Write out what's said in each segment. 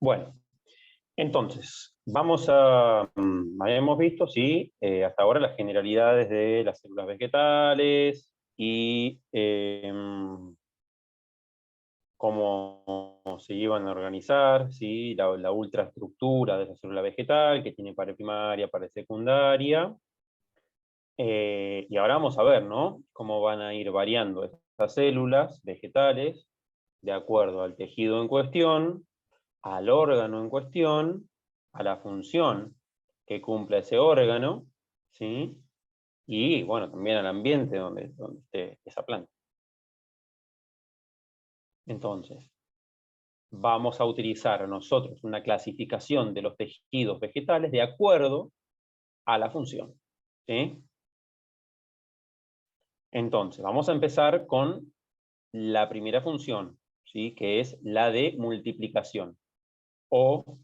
Bueno, entonces, habíamos visto, sí, hasta ahora las generalidades de las células vegetales y cómo se iban a organizar, ¿sí? La ultraestructura de la célula vegetal, que tiene pared primaria, pared secundaria. Y ahora vamos a ver, ¿no? Cómo van a ir variando estas células vegetales de acuerdo al tejido en cuestión, al órgano en cuestión, a la función que cumple ese órgano, ¿sí? Y, bueno, también al ambiente donde esté esa planta. Entonces, vamos a utilizar nosotros una clasificación de los tejidos vegetales de acuerdo a la función, ¿sí? Entonces, vamos a empezar con la primera función, ¿sí? Que es la de multiplicación, o,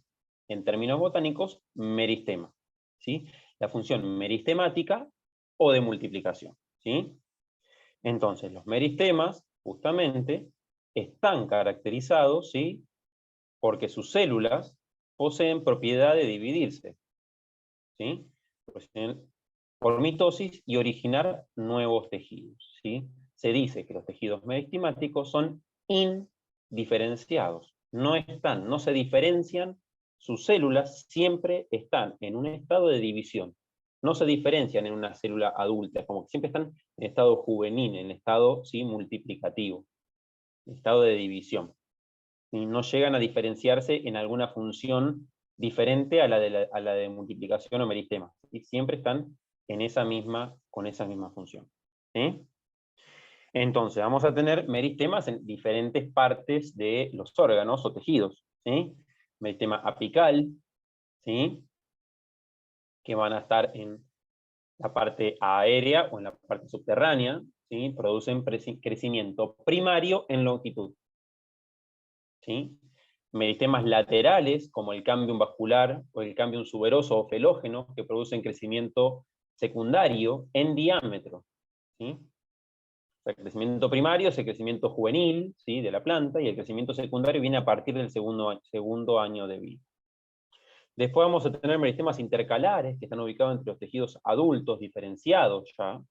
en términos botánicos, meristema, ¿sí? La función meristemática o de multiplicación, ¿sí? Entonces, los meristemas, justamente, están caracterizados, ¿sí? Porque sus células poseen propiedad de dividirse, ¿sí? Poseen por mitosis y originar nuevos tejidos, ¿sí? Se dice que los tejidos meristemáticos son indiferenciados, no se diferencian, sus células siempre están en un estado de división, no se diferencian en una célula adulta, es como que siempre están en estado juvenil, en estado, ¿sí? Multiplicativo, en estado de división. Y no llegan a diferenciarse en alguna función diferente a la de multiplicación o meristema. Y siempre están con esa misma función, ¿sí? Entonces, vamos a tener meristemas en diferentes partes de los órganos o tejidos, ¿sí? Meristema apical, ¿sí? Que van a estar en la parte aérea o en la parte subterránea, ¿sí? Producen crecimiento primario en longitud, ¿sí? Meristemas laterales, como el cámbium vascular o el cámbium suberoso o felógeno, que producen crecimiento secundario en diámetro, ¿sí? O sea, el crecimiento primario es el crecimiento juvenil, ¿sí? De la planta, y el crecimiento secundario viene a partir del segundo año de vida. Después vamos a tener meristemas intercalares, que están ubicados entre los tejidos adultos, diferenciados ya.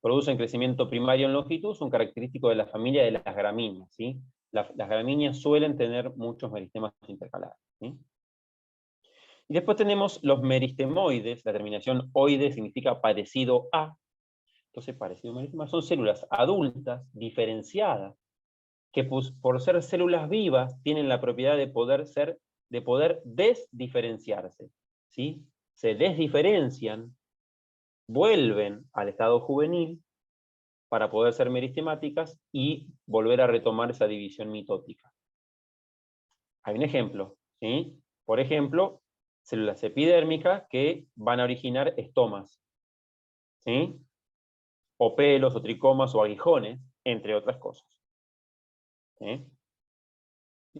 Producen crecimiento primario en longitud, son característicos de la familia de las gramíneas, ¿sí? Las gramíneas suelen tener muchos meristemas intercalares, ¿sí? Y después tenemos los meristemoides, la terminación oide significa parecido a, entonces parecido a meristema, son células adultas, diferenciadas, que por ser células vivas tienen la propiedad de poder desdiferenciarse, ¿sí? Se desdiferencian, vuelven al estado juvenil para poder ser meristemáticas y volver a retomar esa división mitótica. Hay un ejemplo, ¿sí? Por ejemplo, células epidérmicas que van a originar estomas, ¿sí? O pelos, o tricomas, o aguijones, entre otras cosas, ¿sí?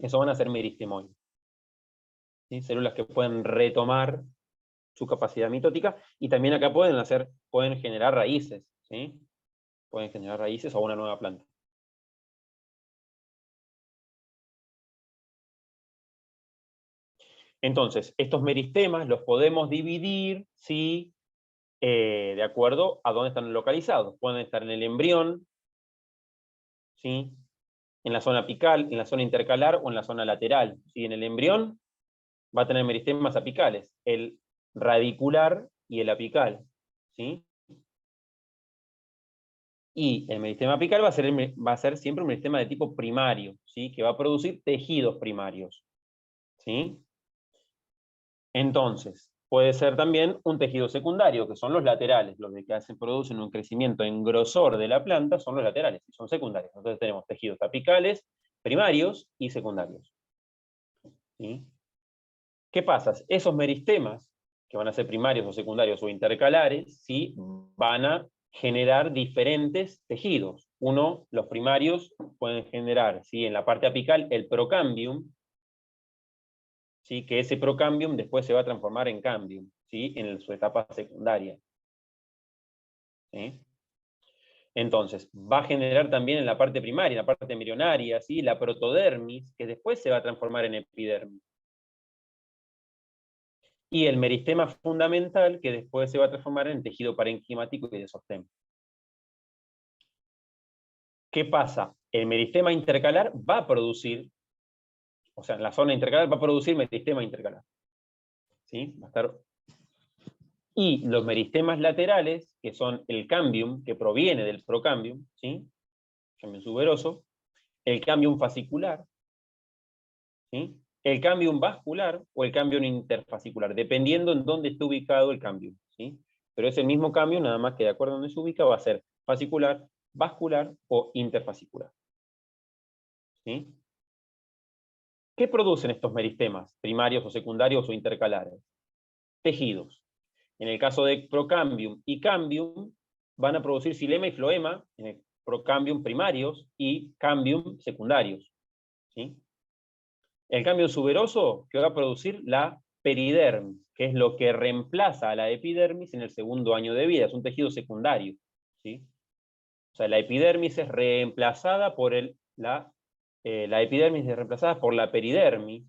Eso van a ser meristemoides, ¿sí? Células que pueden retomar su capacidad mitótica, y también acá pueden generar raíces, ¿sí? Pueden generar raíces o una nueva planta. Entonces, estos meristemas los podemos dividir, ¿sí? De acuerdo a dónde están localizados. Pueden estar en el embrión, ¿sí? En la zona apical, en la zona intercalar o en la zona lateral, ¿sí? En el embrión va a tener meristemas apicales, el radicular y el apical, ¿sí? Y el meristema apical va a ser siempre un meristema de tipo primario, ¿sí? Que va a producir tejidos primarios, ¿sí? Entonces, puede ser también un tejido secundario, que son los laterales, los que producen un crecimiento en grosor de la planta son los laterales, y son secundarios. Entonces tenemos tejidos apicales, primarios y secundarios, ¿sí? ¿Qué pasa? Esos meristemas, que van a ser primarios o secundarios o intercalares, ¿sí? Van a generar diferentes tejidos. Los primarios pueden generar, ¿sí? En la parte apical el procambium, ¿sí? Que ese procambium después se va a transformar en cambium, ¿sí? En su etapa secundaria, ¿sí? Entonces, va a generar también en la parte primaria, en la parte embrionaria, ¿sí? La protodermis, que después se va a transformar en epidermis, y el meristema fundamental, que después se va a transformar en tejido parenquimático y de sostén. ¿Qué pasa? El meristema intercalar va a producir, o sea, en la zona intercalar va a producir meristema intercalar. ¿Sí? Va a estar... Y los meristemas laterales, que son el cambium, que proviene del procambium, ¿sí? Cambium suberoso, el cambium fascicular, ¿sí? El cambium vascular o el cambium interfascicular, dependiendo en dónde esté ubicado el cambium, ¿sí? Pero es el mismo cambium, nada más que de acuerdo a dónde se ubica, va a ser fascicular, vascular o interfascicular. ¿Sí? ¿Qué producen estos meristemas, primarios o secundarios o intercalares? Tejidos. En el caso de procambium y cambium, van a producir xilema y floema, en el procambium primarios y cambium secundarios. ¿Sí? El cambium suberoso, que va a producir la peridermis, que es lo que reemplaza a la epidermis en el segundo año de vida, es un tejido secundario. ¿Sí? O sea, la epidermis es reemplazada por la epidermis es reemplazada por la peridermis,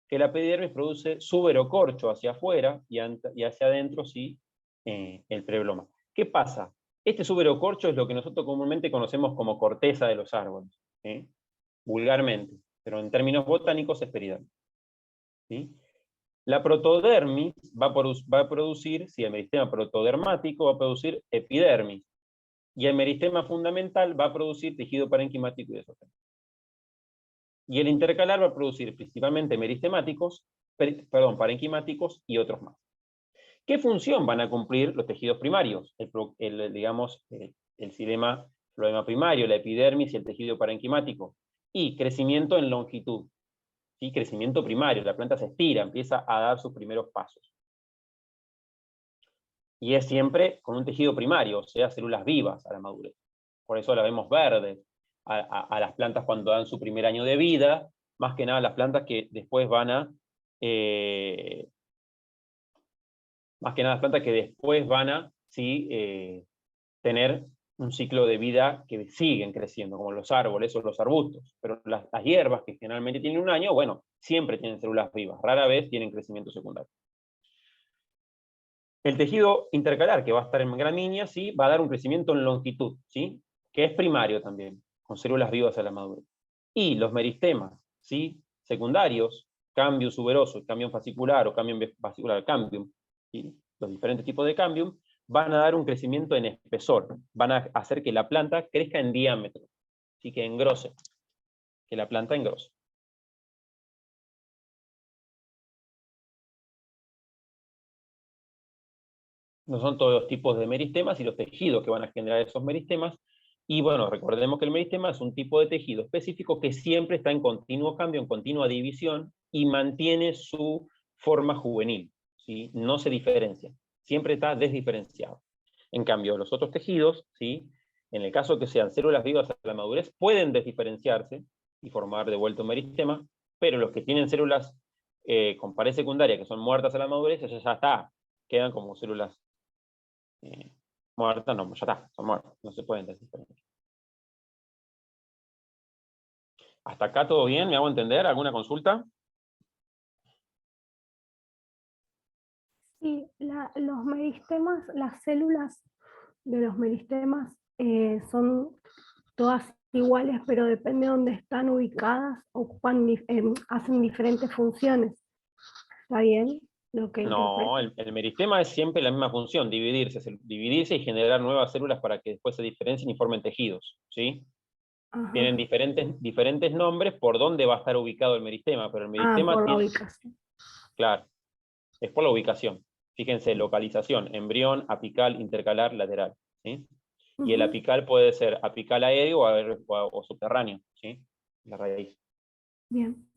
que la epidermis produce suberocorcho hacia afuera y hacia adentro sí el prebloma. ¿Qué pasa? Este suberocorcho es lo que nosotros comúnmente conocemos como corteza de los árboles, vulgarmente, pero en términos botánicos es peridermis. ¿Sí? La protodermis va a producir, si el meristema protodermático va a producir epidermis, y el meristema fundamental va a producir tejido parenquimático y de sostén. Y el intercalar va a producir principalmente meristemáticos, parenquimáticos y otros más. ¿Qué función van a cumplir los tejidos primarios? El xilema, floema primario, la epidermis y el tejido parenquimático. Y crecimiento en longitud. ¿Sí? Crecimiento primario, la planta se estira, empieza a dar sus primeros pasos. Y es siempre con un tejido primario, o sea, células vivas a la madurez. Por eso la vemos verdes a las plantas cuando dan su primer año de vida, más que nada las plantas que después van a tener un ciclo de vida que siguen creciendo, como los árboles o los arbustos. Pero las hierbas, que generalmente tienen un año, bueno, siempre tienen células vivas, rara vez tienen crecimiento secundario. El tejido intercalar, que va a estar en gramínea, ¿sí? Va a dar un crecimiento en longitud, ¿sí? Que es primario también, con células vivas a la madurez. Y los meristemas, ¿sí? Secundarios, cambium suberoso, cambium fascicular o cambium vascular, cambium, ¿sí? Los diferentes tipos de cambium, van a dar un crecimiento en espesor, van a hacer que la planta crezca en diámetro, ¿sí? Que engrose, que la planta engrose. No son todos los tipos de meristemas y los tejidos que van a generar esos meristemas. Y bueno, recordemos que el meristema es un tipo de tejido específico que siempre está en continuo cambio, en continua división, y mantiene su forma juvenil, ¿sí? No se diferencia, siempre está desdiferenciado. En cambio, los otros tejidos, ¿sí? En el caso que sean células vivas a la madurez, pueden desdiferenciarse y formar de vuelta un meristema, pero los que tienen células con pared secundaria, que son muertas a la madurez, eso ya está, quedan como células muertas, no, ya está, son muertas, no se pueden desdiferenciar. ¿Hasta acá todo bien? ¿Me hago entender? ¿Alguna consulta? Sí, los meristemas, las células de los meristemas son todas iguales, pero depende de dónde están ubicadas, hacen diferentes funciones. ¿Está bien lo que No, interpreto? el meristema es siempre la misma función, dividirse y generar nuevas células para que después se diferencien y formen tejidos, ¿sí? Ajá. Tienen diferentes nombres por dónde va a estar ubicado el meristema, pero el Ah, meristema por la tiene, ubicación. claro, es por la ubicación. Fíjense, localización, embrión, apical, intercalar, lateral, ¿sí? Y el Ujú. apical puede ser apical aéreo o subterráneo, ¿sí? La raíz. Bien.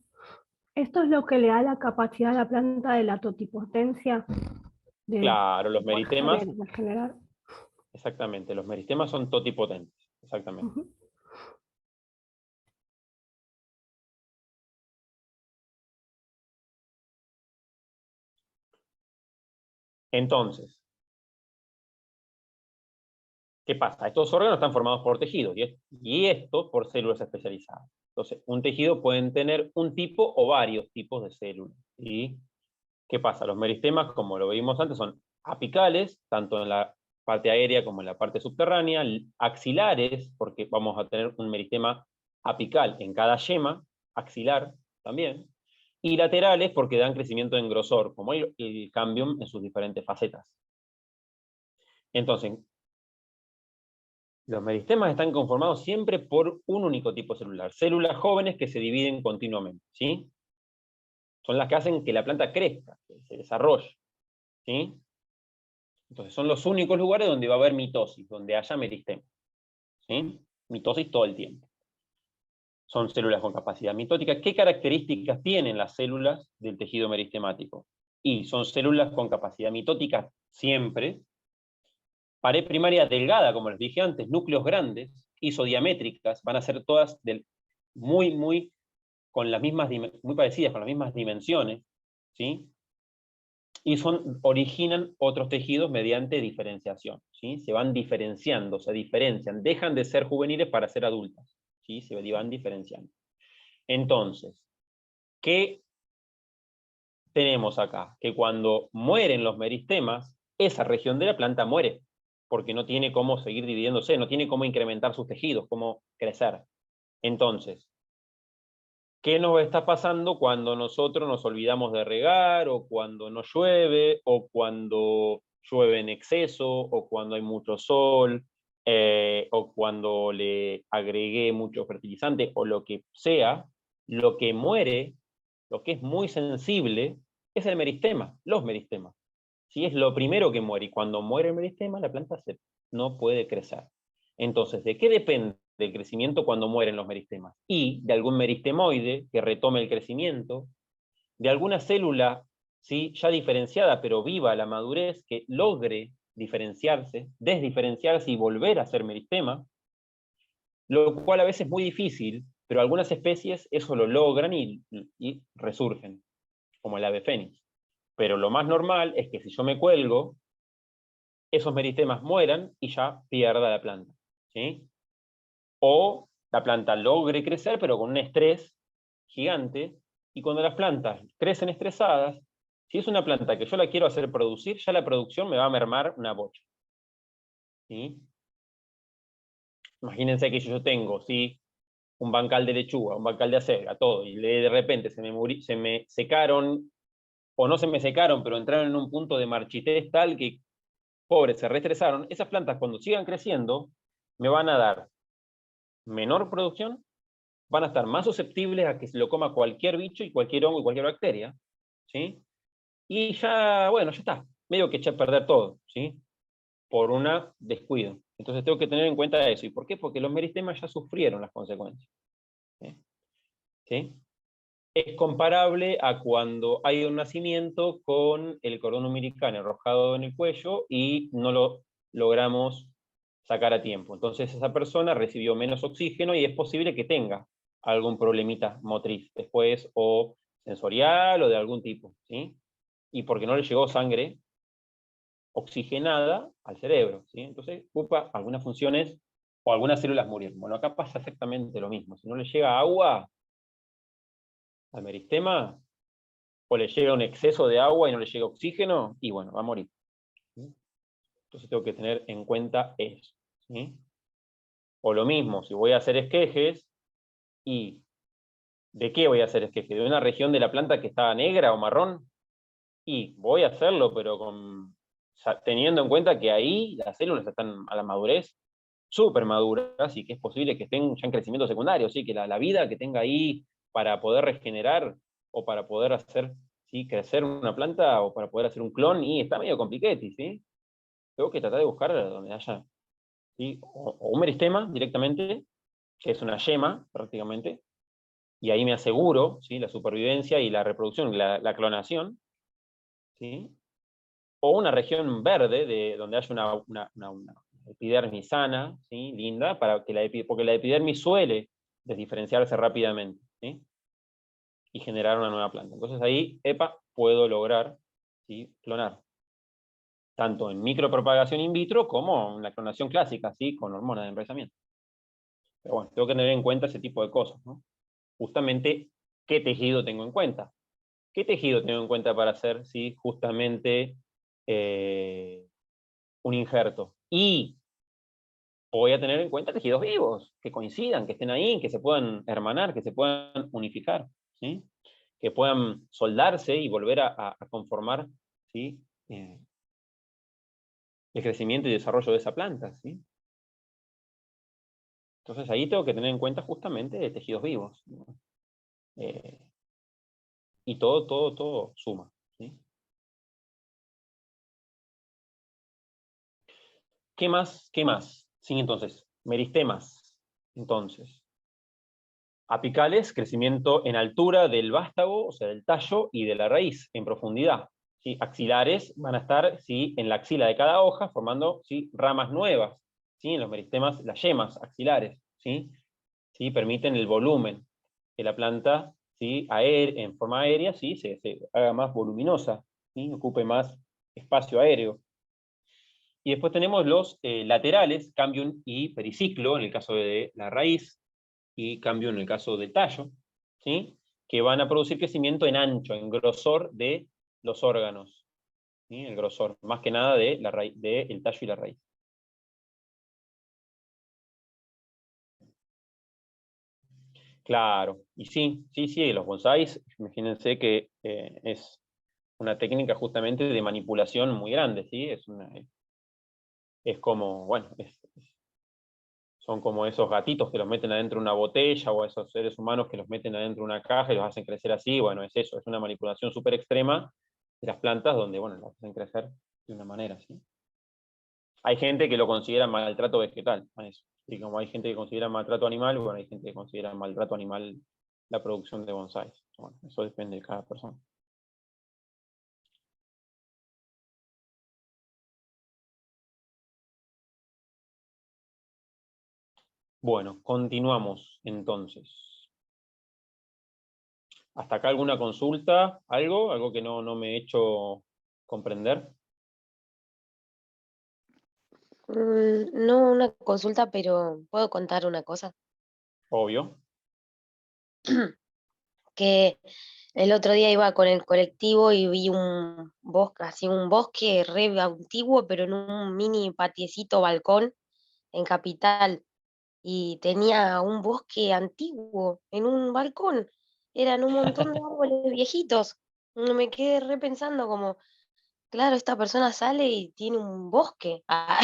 Esto es lo que le da la capacidad a la planta de la totipotencia de Claro, los meristemas, generar. exactamente, los meristemas son totipotentes, exactamente. Ujú. Entonces, ¿qué pasa? Estos órganos están formados por tejidos y estos por células especializadas. Entonces, un tejido pueden tener un tipo o varios tipos de células, ¿sí? ¿Qué pasa? Los meristemas, como lo vimos antes, son apicales, tanto en la parte aérea como en la parte subterránea, axilares, porque vamos a tener un meristema apical en cada yema, axilar también, y laterales porque dan crecimiento en grosor, como el cambium en sus diferentes facetas. Entonces, los meristemas están conformados siempre por un único tipo celular, células jóvenes que se dividen continuamente, ¿sí? Son las que hacen que la planta crezca, que se desarrolle, ¿sí? Entonces son los únicos lugares donde va a haber mitosis, donde haya meristema, ¿sí? Mitosis todo el tiempo. Son células con capacidad mitótica. ¿Qué características tienen las células del tejido meristemático? Y son células con capacidad mitótica siempre, pared primaria delgada, como les dije antes, núcleos grandes, isodiamétricas, van a ser todas muy parecidas, con las mismas dimensiones, ¿sí? Y originan otros tejidos mediante diferenciación, ¿sí? Se van diferenciando, se diferencian, dejan de ser juveniles para ser adultas, ¿sí? Se van diferenciando. Entonces, ¿qué tenemos acá? Que cuando mueren los meristemas, esa región de la planta muere, porque no tiene cómo seguir dividiéndose, no tiene cómo incrementar sus tejidos, cómo crecer. Entonces, ¿qué nos está pasando cuando nosotros nos olvidamos de regar, o cuando no llueve, o cuando llueve en exceso, o cuando hay mucho sol, o cuando le agregué mucho fertilizante, o lo que sea? Lo que muere, lo que es muy sensible, es el meristema, los meristemas. ¿Sí? Es lo primero que muere, y cuando muere el meristema, la planta no puede crecer. Entonces, ¿de qué depende el crecimiento cuando mueren los meristemas? Y de algún meristemoide que retome el crecimiento, de alguna célula, ¿sí?, ya diferenciada pero viva a la madurez, que logre diferenciarse, desdiferenciarse y volver a ser meristema, lo cual a veces es muy difícil, pero algunas especies eso lo logran y resurgen, como el ave fénix. Pero lo más normal es que si yo me cuelgo, esos meristemas mueran y ya pierda la planta, ¿sí? O la planta logre crecer, pero con un estrés gigante, y cuando las plantas crecen estresadas, si es una planta que yo la quiero hacer producir, ya la producción me va a mermar una bocha, ¿sí? Imagínense que yo tengo, ¿sí?, un bancal de lechuga, un bancal de acelga, todo, y de repente se me secaron, o no se me secaron, pero entraron en un punto de marchitez tal que, pobres, se reestresaron. Esas plantas, cuando sigan creciendo, me van a dar menor producción, van a estar más susceptibles a que se lo coma cualquier bicho y cualquier hongo y cualquier bacteria, ¿sí? Y ya, bueno, ya está, medio que eché a perder todo, ¿sí? Por un descuido. Entonces tengo que tener en cuenta eso. ¿Y por qué? Porque los meristemas ya sufrieron las consecuencias, ¿sí? ¿Sí? Es comparable a cuando hay un nacimiento con el cordón umbilical enroscado en el cuello y no lo logramos sacar a tiempo. Entonces esa persona recibió menos oxígeno y es posible que tenga algún problemita motriz después, o sensorial o de algún tipo, ¿sí? Y porque no le llegó sangre oxigenada al cerebro, ¿sí? Entonces, algunas funciones o algunas células murieron. Bueno, acá pasa exactamente lo mismo. Si no le llega agua al meristema, o le llega un exceso de agua y no le llega oxígeno, y bueno, va a morir, ¿sí? Entonces tengo que tener en cuenta eso, ¿sí? O lo mismo, si voy a hacer esquejes, ¿y de qué voy a hacer esqueje? ¿De una región de la planta que está negra o marrón? Y voy a hacerlo, pero teniendo en cuenta que ahí las células están a la madurez, súper maduras, y que es posible que estén ya en crecimiento secundario, ¿sí? Que la vida que tenga ahí para poder regenerar, o para poder hacer, ¿sí?, crecer una planta, o para poder hacer un clon, y está medio compliquete, ¿sí? Tengo que tratar de buscar donde haya, ¿sí?, o un meristema directamente, que es una yema prácticamente, y ahí me aseguro, ¿sí?, la supervivencia y la reproducción, la clonación, ¿sí? O una región verde donde haya una epidermis sana, ¿sí?, linda, porque la epidermis suele desdiferenciarse rápidamente, ¿sí?, y generar una nueva planta. Entonces ahí, puedo lograr, ¿sí?, clonar, tanto en micropropagación in vitro como en la clonación clásica, ¿sí?, con hormonas de emplazamiento. Pero bueno, tengo que tener en cuenta ese tipo de cosas, ¿no? Justamente, ¿qué tejido tengo en cuenta? ¿Qué tejido tengo en cuenta para hacer, ¿sí? Justamente un injerto? Y voy a tener en cuenta tejidos vivos, que coincidan, que estén ahí, que se puedan hermanar, que se puedan unificar, ¿sí? Que puedan soldarse y volver a conformar, ¿sí? El crecimiento y desarrollo de esa planta, ¿sí? Entonces ahí tengo que tener en cuenta justamente tejidos vivos, ¿no? Y todo suma, ¿sí? ¿Qué más? ¿Qué más? Sí, entonces, meristemas. Entonces, apicales, crecimiento en altura del vástago, o sea, del tallo y de la raíz, en profundidad. ¿Sí? Axilares van a estar, ¿sí?, en la axila de cada hoja, formando, ¿sí?, ramas nuevas. ¿Sí? En los meristemas, las yemas axilares, ¿sí? ¿Sí? Permiten el volumen, que la planta, ¿sí?, en forma aérea, ¿sí?, se haga más voluminosa, ¿sí?, ocupe más espacio aéreo. Y después tenemos los laterales, cambium y periciclo, en el caso de la raíz, y cambio en el caso del tallo, ¿sí?, que van a producir crecimiento en ancho, en grosor de los órganos, ¿sí?, el grosor, más que nada de la raíz, del tallo y la raíz. Claro, y sí, los bonsáis, imagínense que es una técnica justamente de manipulación muy grande, ¿sí? Es como, bueno, son como esos gatitos que los meten adentro de una botella, o esos seres humanos que los meten adentro de una caja y los hacen crecer así. Bueno, es eso, es una manipulación súper extrema de las plantas donde, bueno, las hacen crecer de una manera, ¿sí? Hay gente que lo considera maltrato vegetal, a eso. Y como hay gente que considera maltrato animal, bueno, hay gente que considera maltrato animal la producción de bonsáis. Bueno, eso depende de cada persona. Bueno, continuamos entonces. ¿Hasta acá alguna consulta? ¿Algo que no me he hecho comprender? No una consulta, pero puedo contar una cosa. Obvio. Que el otro día iba con el colectivo y vi un bosque, así un bosque re antiguo, pero en un mini patiecito balcón en Capital. Y tenía un bosque antiguo en un balcón. Eran un montón de árboles viejitos. Me quedé repensando como, claro, esta persona sale y tiene un bosque. Ah,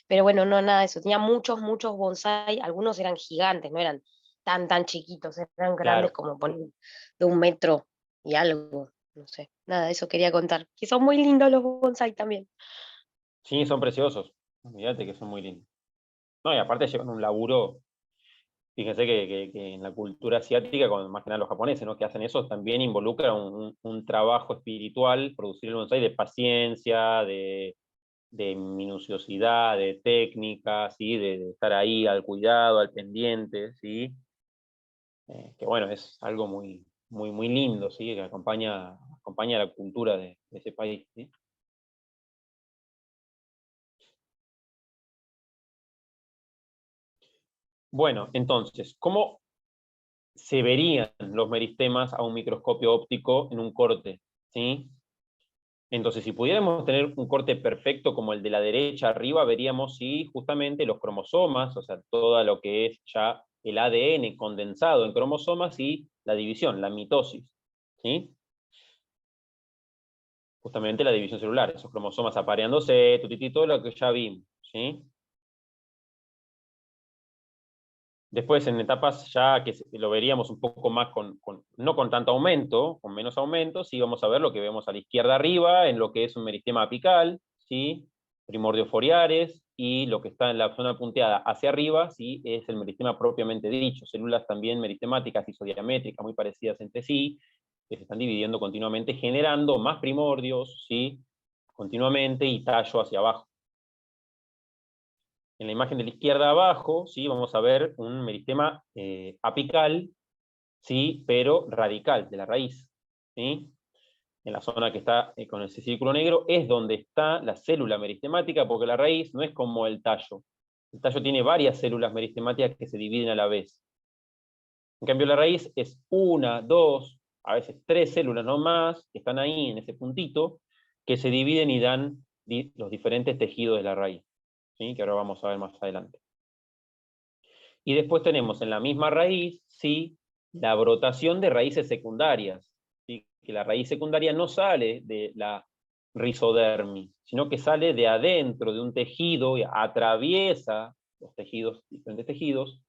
pero bueno, no, nada de eso. Tenía muchos bonsai. Algunos eran gigantes, no eran tan chiquitos, eran grandes Claro. como de 1 metro y algo. No sé, nada de eso quería contar. Que son muy lindos los bonsai también. Sí, son preciosos. Olvídate que son muy lindos. No, y aparte llevan un laburo. Fíjense que en la cultura asiática, más que nada los japoneses, ¿no?, que hacen eso, también involucra un trabajo espiritual, producir el bonsái, de paciencia, de minuciosidad, de técnica, ¿sí?, de estar ahí al cuidado, al pendiente, ¿sí? Que bueno, es algo muy lindo, ¿sí?, que acompaña la cultura de ese país, ¿sí? Bueno, entonces, ¿cómo se verían los meristemas a un microscopio óptico en un corte? ¿Sí? Entonces, si pudiéramos tener un corte perfecto como el de la derecha arriba, veríamos, sí, justamente los cromosomas, o sea, todo lo que es ya el ADN condensado en cromosomas, y la división, la mitosis, ¿sí? Justamente la división celular, esos cromosomas apareándose, todo lo que ya vimos, ¿sí? Después, en etapas ya que lo veríamos un poco más no con tanto aumento, con menos aumento, sí vamos a ver lo que vemos a la izquierda arriba, en lo que es un meristema apical, ¿sí?, primordios foliares, y lo que está en la zona punteada hacia arriba, sí, es el meristema propiamente dicho, células también meristemáticas isodiamétricas muy parecidas entre sí, que se están dividiendo continuamente, generando más primordios, ¿sí?, continuamente, y tallo hacia abajo. En la imagen de la izquierda abajo, ¿sí?, vamos a ver un meristema apical, ¿sí?, pero radical, de la raíz, ¿sí? En la zona que está con ese círculo negro es donde está la célula meristemática, porque la raíz no es como el tallo. El tallo tiene varias células meristemáticas que se dividen a la vez. En cambio, la raíz es una, dos, a veces 3 células no más, que están ahí en ese puntito, que se dividen y dan los diferentes tejidos de la raíz, ¿sí? Que ahora vamos a ver más adelante. Y después tenemos en la misma raíz, ¿sí?, la brotación de raíces secundarias, ¿sí? Que la raíz secundaria no sale de la rizodermis, sino que sale de adentro de un tejido, y atraviesa los tejidos, diferentes tejidos,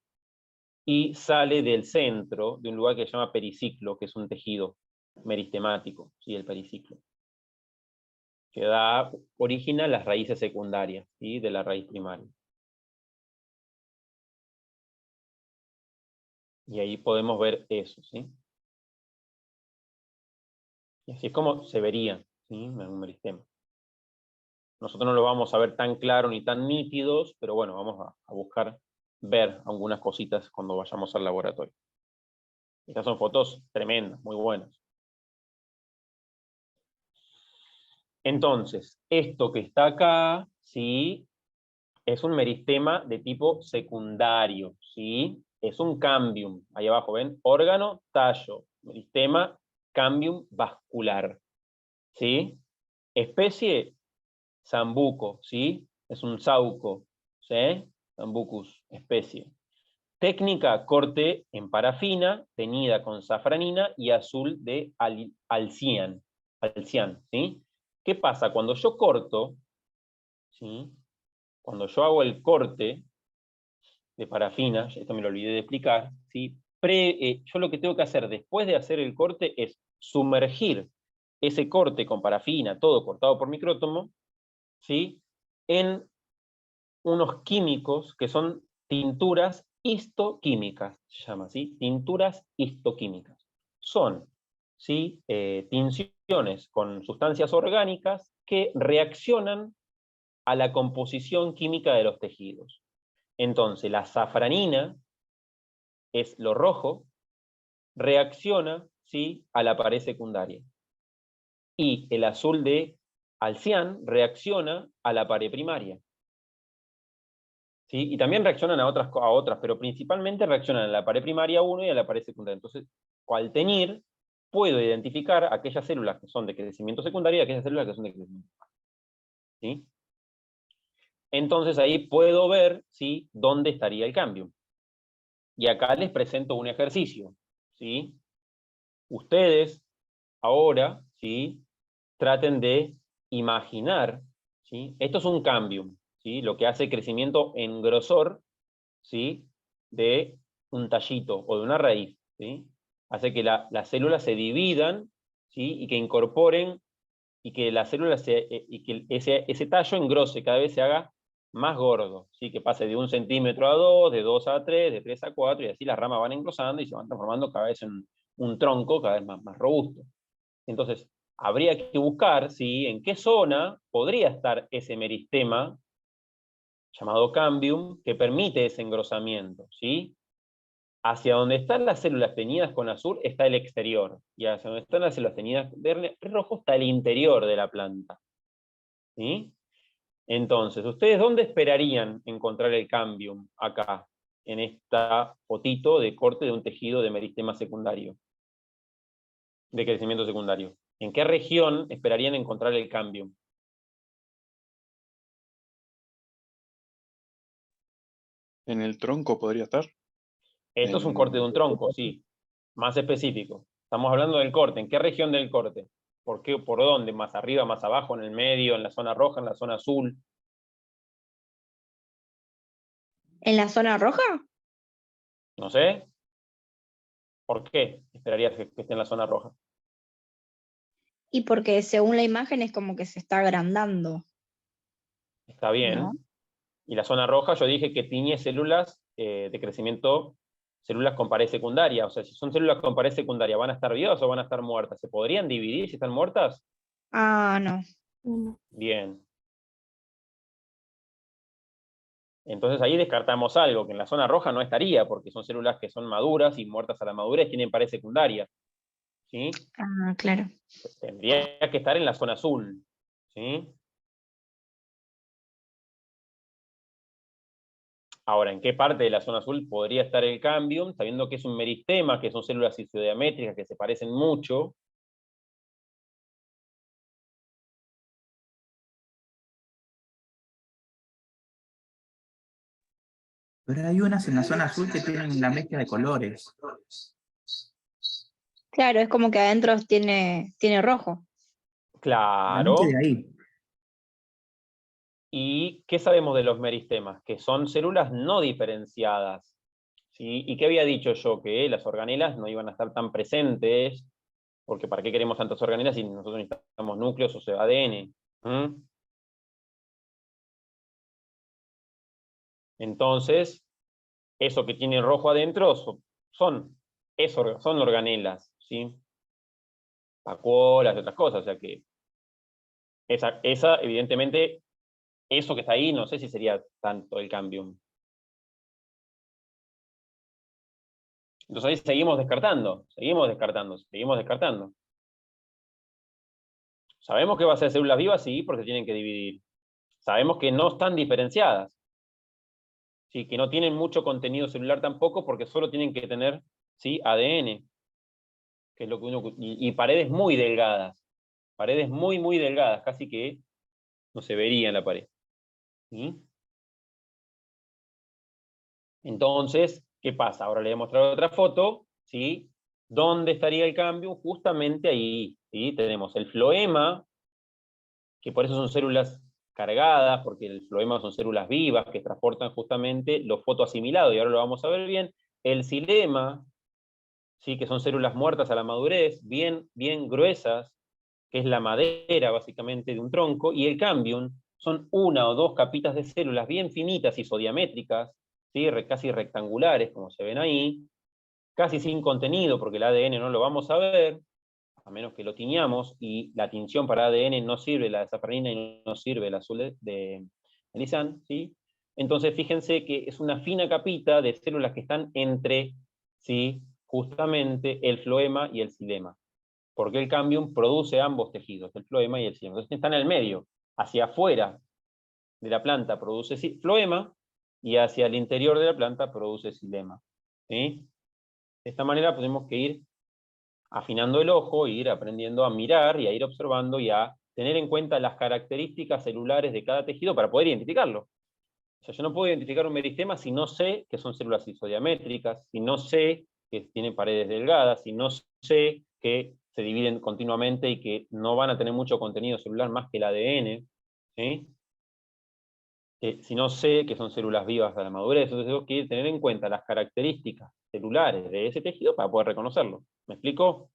y sale del centro de un lugar que se llama periciclo, que es un tejido meristemático, ¿sí? El periciclo, que da origen a las raíces secundarias, ¿sí?, de la raíz primaria. Y ahí podemos ver eso, ¿sí? Y así es como se vería, ¿sí?, en un meristema. Nosotros no lo vamos a ver tan claro ni tan nítidos, pero bueno, vamos a buscar ver algunas cositas cuando vayamos al laboratorio. Estas son fotos tremendas, muy buenas. Entonces, esto que está acá, ¿sí?, es un meristema de tipo secundario, ¿sí? Es un cambium. Ahí abajo, ¿ven? Órgano, tallo. Meristema, cambium vascular, ¿sí? Especie, sambuco, ¿sí? Es un sauco, ¿sí? Sambucus, especie. Técnica, corte en parafina, teñida con safranina y azul de alcián, ¿sí? ¿Qué pasa? Cuando yo corto, ¿sí?, cuando yo hago el corte de parafina, esto me lo olvidé de explicar, ¿sí?, yo lo que tengo que hacer después de hacer el corte es sumergir ese corte con parafina, todo cortado por micrótomo, ¿sí?, en unos químicos que son tinturas histoquímicas, se llama así, tinturas histoquímicas. Son, ¿sí?, tinciones con sustancias orgánicas que reaccionan a la composición química de los tejidos. Entonces, la safranina es lo rojo, reacciona, ¿sí?, a la pared secundaria. Y el azul de alcián reacciona a la pared primaria, ¿sí? Y también reaccionan a otras, pero principalmente reaccionan a la pared primaria 1 y a la pared secundaria. Entonces, al teñir, puedo identificar aquellas células que son de crecimiento secundario y aquellas células que son de crecimiento primario, ¿sí? Entonces ahí puedo ver, ¿sí?, dónde estaría el cambio. Y acá les presento un ejercicio, ¿sí? Ustedes ahora, ¿sí?, traten de imaginar, ¿sí? Esto es un cambium, ¿sí?, lo que hace crecimiento en grosor, ¿sí?, de un tallito o de una raíz, ¿sí? Hace que las células se dividan, ¿sí?, y que incorporen, y que las células y que ese tallo engrose, cada vez se haga más gordo, ¿sí?, que pase de 1 centímetro a 2, de 2 a 3, de 3 a 4, y así las ramas van engrosando y se van transformando cada vez en un tronco cada vez más robusto. Entonces, habría que buscar, ¿sí?, en qué zona podría estar ese meristema llamado cambium que permite ese engrosamiento, ¿sí? Hacia donde están las células teñidas con azul está el exterior, y hacia donde están las células teñidas de rojo está el interior de la planta, ¿sí? Entonces, ¿ustedes dónde esperarían encontrar el cambium acá, en esta fotito de corte de un tejido de meristema secundario, de crecimiento secundario? ¿En qué región esperarían encontrar el cambium? ¿En el tronco podría estar? Esto es un corte de un tronco, sí, más específico. Estamos hablando del corte. ¿En qué región del corte? ¿Por qué? ¿Por dónde? ¿Más arriba, más abajo, en el medio, en la zona roja, en la zona azul? ¿En la zona roja? No sé. ¿Por qué esperarías que esté en la zona roja? Y porque según la imagen es como que se está agrandando, Está ¿no? bien. Y la zona roja yo dije que tiñe células de crecimiento, células con pared secundaria. O sea, si son células con pared secundaria, ¿van a estar vivas o van a estar muertas? ¿Se podrían dividir si están muertas? Ah, no. Bien. Entonces ahí descartamos algo, que en la zona roja no estaría, porque son células que son maduras y muertas a la madurez, tienen pared secundaria, ¿sí? Ah, claro. Tendría que estar en la zona azul, ¿sí? Ahora, ¿en qué parte de la zona azul podría estar el cambium? Sabiendo que es un meristema, que son células isodiamétricas que se parecen mucho. Pero hay unas en la zona azul que tienen la mezcla de colores. Claro, es como que adentro tiene rojo. Claro. De ahí. ¿Y qué sabemos de los meristemas? Que son células no diferenciadas. ¿Sí? ¿Y qué había dicho yo? Que las organelas no iban a estar tan presentes, porque ¿para qué queremos tantas organelas si nosotros necesitamos núcleos o sea, ADN? ¿Mm? Entonces, eso que tiene rojo adentro son organelas, ¿sí? Vacuolas y otras cosas, o sea que esa, evidentemente, eso que está ahí, no sé si sería tanto el cambium. Entonces ahí seguimos descartando. Sabemos que va a ser células vivas, sí, porque se tienen que dividir. Sabemos que no están diferenciadas. Sí, que no tienen mucho contenido celular tampoco, porque solo tienen que tener, ¿sí?, ADN, que es lo que y paredes muy delgadas. Paredes muy, muy delgadas, casi que no se vería en la pared. ¿Sí? Entonces, ¿qué pasa? Ahora le voy a mostrar otra foto, ¿sí? ¿Dónde estaría el cambio? Justamente ahí, ¿sí? Tenemos el floema, que por eso son células cargadas, porque el floema son células vivas que transportan justamente lo fotoasimilado, y ahora lo vamos a ver bien. El xilema, ¿sí?, que son células muertas a la madurez, bien, bien gruesas, que es la madera básicamente de un tronco, y el cambium son una o dos capitas de células bien finitas, isodiamétricas, ¿sí?, casi rectangulares, como se ven ahí, casi sin contenido, porque el ADN no lo vamos a ver, a menos que lo tiñamos, y la tinción para ADN no sirve, la de safranina, y no sirve el azul de Nissan, ¿sí? Entonces fíjense que es una fina capita de células que están entre, ¿sí?, justamente el floema y el xilema, porque el cambium produce ambos tejidos, el floema y el xilema. Entonces están en el medio, hacia afuera de la planta produce floema, y hacia el interior de la planta produce xilema, ¿sí? De esta manera podemos que ir afinando el ojo, ir aprendiendo a mirar y a ir observando y a tener en cuenta las características celulares de cada tejido para poder identificarlo. O sea, yo no puedo identificar un meristema si no sé que son células isodiamétricas, si no sé que tienen paredes delgadas, si no sé que se dividen continuamente y que no van a tener mucho contenido celular más que el ADN, ¿sí? Si no sé que son células vivas a la madurez, entonces tengo que tener en cuenta las características celulares de ese tejido para poder reconocerlo. ¿Me explico?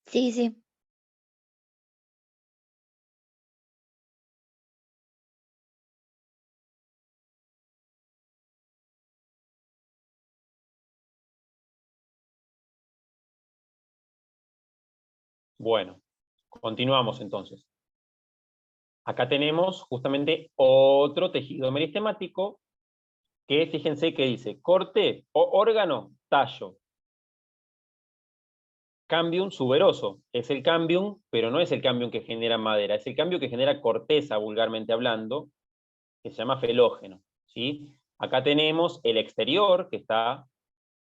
Sí, sí. Bueno, continuamos entonces. Acá tenemos justamente otro tejido meristemático que, fíjense que dice corte o órgano, tallo. Cambium suberoso. Es el cambium, pero no es el cambium que genera madera, es el cambium que genera corteza, vulgarmente hablando, que se llama felógeno, ¿sí? Acá tenemos el exterior, que está,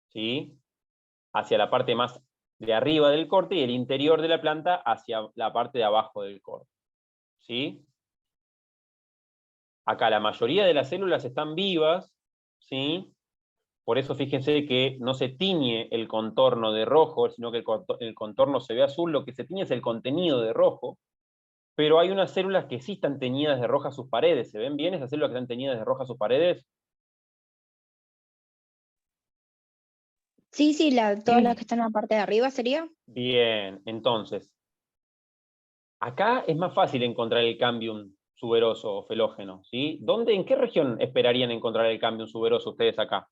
¿sí?, hacia la parte más de arriba del corte, y el interior de la planta hacia la parte de abajo del corte, ¿sí? Acá la mayoría de las células están vivas, ¿sí? Por eso fíjense que no se tiñe el contorno de rojo, sino que el contorno se ve azul, lo que se tiñe es el contenido de rojo, pero hay unas células que sí están teñidas de roja sus paredes. ¿Se ven bien esas células que están teñidas de roja sus paredes? Sí, sí, todas las que están en la parte de arriba sería. Bien, entonces, acá es más fácil encontrar el cambium suberoso o felógeno, ¿sí? ¿En qué región esperarían encontrar el cambium suberoso ustedes acá?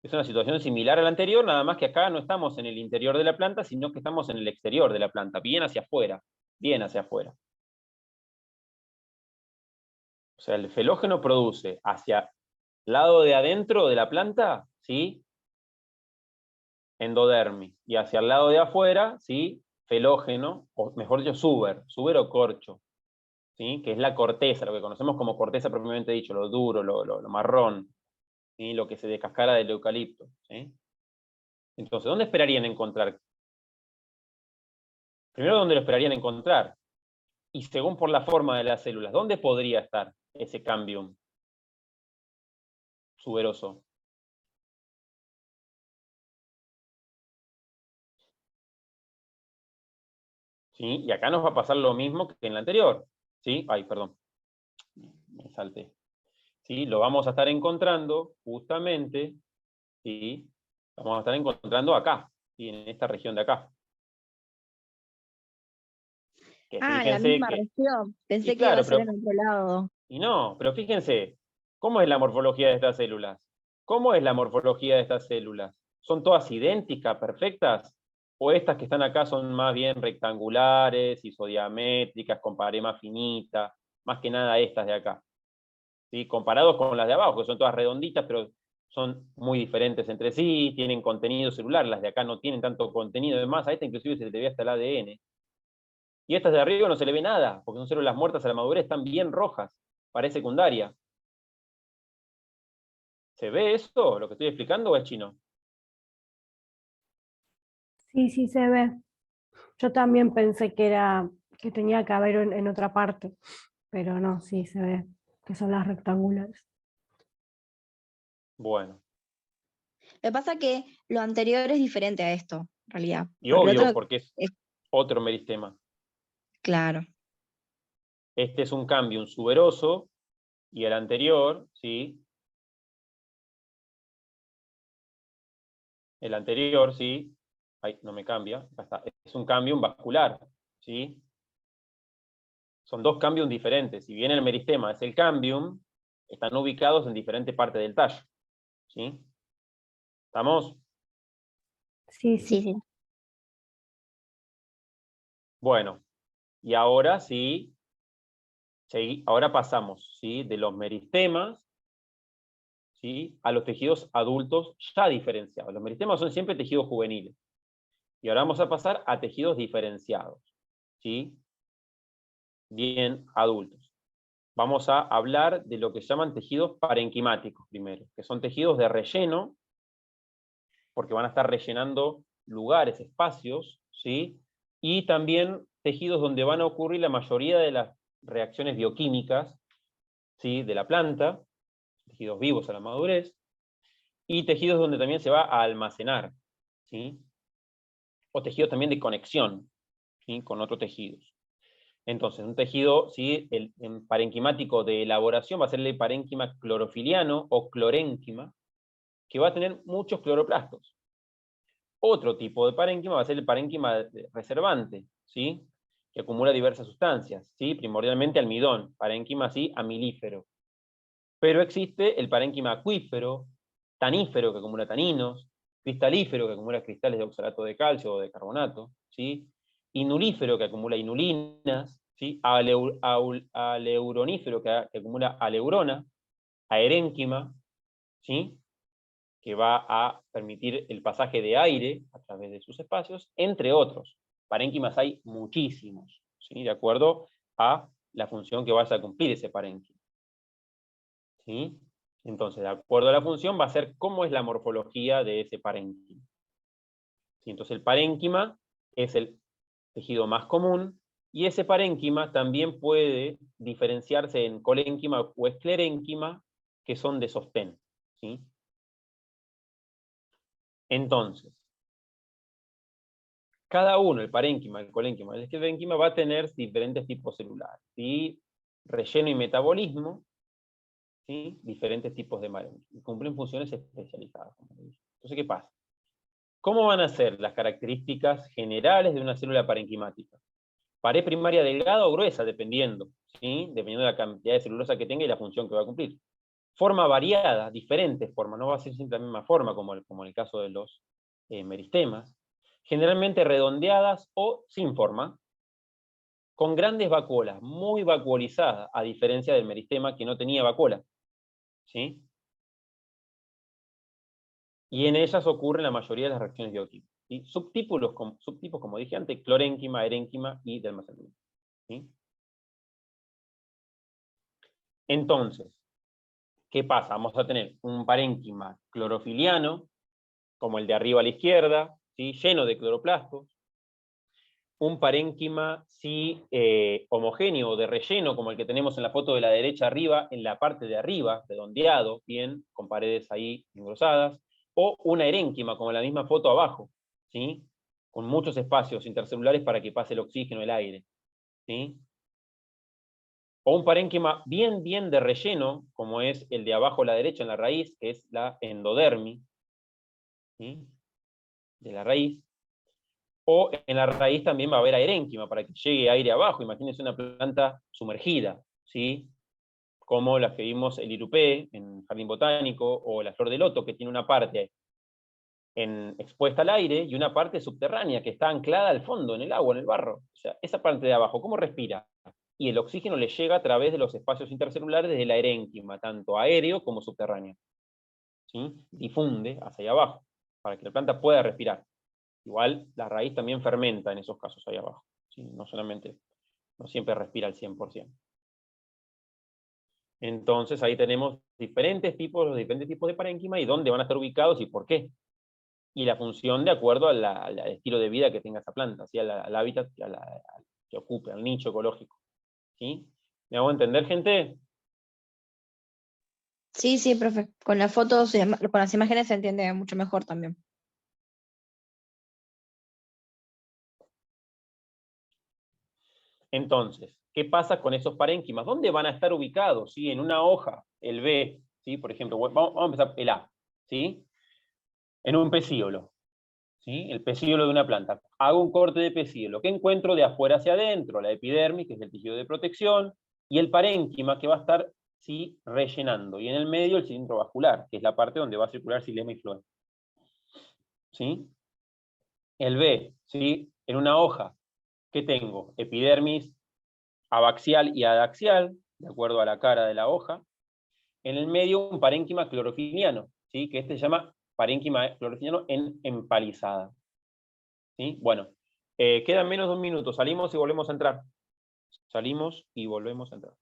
Es una situación similar a la anterior, nada más que acá no estamos en el interior de la planta, sino que estamos en el exterior de la planta, bien hacia afuera, bien hacia afuera. O sea, el felógeno produce hacia el lado de adentro de la planta, ¿sí?, endodermis, y hacia el lado de afuera, ¿sí?, felógeno, o mejor dicho, suber o corcho. ¿sí? Que es la corteza, lo que conocemos como corteza propiamente dicho, lo duro, lo marrón, ¿sí? Lo que se descascara del eucalipto, ¿sí? Entonces, ¿dónde esperarían encontrar? Primero, ¿dónde lo esperarían encontrar? Y según por la forma de las células, ¿dónde podría estar ese cambium suberoso? ¿Sí? Y acá nos va a pasar lo mismo que en la anterior, ¿sí? Ay, perdón, me salté. ¿Sí? Lo vamos a estar encontrando justamente, ¿sí? Lo vamos a estar encontrando acá, ¿sí? En esta región de acá. Que En la fíjense misma que, región. Pensé y que iba claro, a ser pero, en otro lado. y no, pero fíjense, ¿cómo es la morfología de estas células? ¿Cómo es la morfología de estas células? ¿Son todas idénticas, perfectas? ¿O estas que están acá son más bien rectangulares, isodiamétricas, con pared más finita? Más que nada estas de acá, ¿sí? Comparados con las de abajo, que son todas redonditas, pero son muy diferentes entre sí, tienen contenido celular, las de acá no tienen tanto contenido, además a esta inclusive se le ve hasta el ADN. Y estas de arriba no se le ve nada, porque son células muertas a la madurez, están bien rojas, pared secundaria. ¿Se ve esto, lo que estoy explicando, o es chino? Sí, sí se ve. Yo también pensé que tenía que haber en otra parte, pero no, sí se ve, que son las rectangulares. Bueno, Lo que pasa que lo anterior es diferente a esto, en realidad. y Porque el obvio, otro porque es es otro meristema. claro. Este es un cambio suberoso, y el anterior, ¿sí? El anterior, ¿sí? Ay, no me cambia, acá está. Es un cambium vascular, ¿sí? Son dos cambium diferentes. Si bien el meristema es el cambium, están ubicados en diferentes partes del tallo, ¿sí? ¿Estamos? Sí, Sí, sí. sí. Bueno, y ahora sí, ahora pasamos, ¿sí? De los meristemas, ¿sí? A los tejidos adultos ya diferenciados. Los meristemas son siempre tejidos juveniles. Y ahora vamos a pasar a tejidos diferenciados, ¿sí? Bien adultos. Vamos a hablar de lo que se llaman tejidos parenquimáticos primero, que son tejidos de relleno, porque van a estar rellenando lugares, espacios, ¿sí? Y también tejidos donde van a ocurrir la mayoría de las reacciones bioquímicas, ¿sí? De la planta, tejidos vivos a la madurez, y tejidos donde también se va a almacenar, ¿sí? O tejidos también de conexión, ¿sí? Con otros tejidos. Entonces, un tejido, ¿sí? El parenquimático de elaboración va a ser el parénquima clorofiliano o clorénquima, que va a tener muchos cloroplastos. Otro tipo de parénquima va a ser el parénquima reservante, ¿sí? Que acumula diversas sustancias, ¿sí? Primordialmente almidón, parénquima así amilífero. Pero existe el parénquima acuífero, tanífero, que acumula taninos, cristalífero, que acumula cristales de oxalato de calcio o de carbonato, ¿sí? Inulífero, que acumula inulinas, ¿sí? Aleuronífero, que acumula aleurona, aerénquima, ¿sí? Que va a permitir el pasaje de aire a través de sus espacios, entre otros. Parénquimas hay muchísimos, ¿sí? De acuerdo a la función que vaya a cumplir ese parénquima, ¿sí? Entonces, de acuerdo a la función, va a ser cómo es la morfología de ese parénquima, ¿sí? Entonces, el parénquima es el tejido más común, y ese parénquima también puede diferenciarse en colénquima o esclerénquima, que son de sostén, ¿sí? Entonces, cada uno, el parénquima, el colénquima, el esclerénquima, va a tener diferentes tipos celulares, ¿sí? Relleno y metabolismo, ¿sí? Diferentes tipos de parénquima, y cumplen funciones especializadas, como dije. Entonces, ¿qué pasa? ¿Cómo van a ser las características generales de una célula parenquimática? Pared primaria delgada o gruesa, dependiendo, ¿sí? Dependiendo de la cantidad de celulosa que tenga y la función que va a cumplir. Forma variada, diferentes formas, no va a ser siempre la misma forma, como en el caso de los meristemas. Generalmente redondeadas o sin forma, con grandes vacuolas, muy vacuolizadas, a diferencia del meristema que no tenía vacuola, ¿sí? Y en ellas ocurren la mayoría de las reacciones bioquímicas, ¿sí? Subtipos, como dije antes, clorénquima, erénquima y de almacenamiento, ¿sí? Entonces, ¿qué pasa? Vamos a tener un parénquima clorofiliano, como el de arriba a la izquierda, ¿sí? Lleno de cloroplastos. Un parénquima sí, homogéneo o de relleno, como el que tenemos en la foto de la derecha arriba, en la parte de arriba, redondeado, bien, con paredes ahí engrosadas, o una erénquima, como en la misma foto abajo, ¿sí? Con muchos espacios intercelulares para que pase el oxígeno, el aire, ¿sí? O un parénquima bien de relleno, como es el de abajo a la derecha en la raíz, que es la endodermis, ¿sí? De la raíz. O en la raíz también va a haber aerénquima para que llegue aire abajo. Imagínense una planta sumergida, ¿sí? Como las que vimos el irupé en Jardín Botánico, o la flor de loto, que tiene una parte expuesta al aire y una parte subterránea que está anclada al fondo, en el agua, en el barro. O sea, esa parte de abajo, ¿cómo respira? Y el oxígeno le llega a través de los espacios intercelulares desde la erénquima, tanto aéreo como subterráneo, ¿sí? Difunde hacia allá abajo, para que la planta pueda respirar. Igual la raíz también fermenta en esos casos ahí abajo, ¿sí? No siempre respira al 100%. Entonces ahí tenemos diferentes tipos de parénquima y dónde van a estar ubicados y por qué. Y la función de acuerdo al estilo de vida que tenga esa planta, ¿sí? Al hábitat que ocupe, al nicho ecológico. ¿Sí? ¿Me hago entender, gente? Sí, sí, profe. Con las fotos, con las imágenes se entiende mucho mejor también. Entonces, ¿qué pasa con esos parénquimas? ¿Dónde van a estar ubicados? ¿Sí? En una hoja, el B, ¿sí? Por ejemplo, vamos a empezar el A, ¿sí? En un pecíolo, ¿sí? El pecíolo de una planta. Hago un corte de pecíolo. ¿Qué encuentro de afuera hacia adentro? La epidermis, que es el tejido de protección, y el parénquima, que va a estar, ¿sí? Rellenando. Y en el medio el cilindro vascular, que es la parte donde va a circular xilema y flora. ¿Sí? El B, ¿sí? En una hoja, ¿qué tengo? Epidermis abaxial y adaxial, de acuerdo a la cara de la hoja. En el medio un parénquima clorofiliano, ¿sí? Que se llama parénquima clorofiliano en empalizada. ¿Sí? Bueno, quedan menos de un minuto. Salimos y volvemos a entrar. Salimos y volvemos a entrar.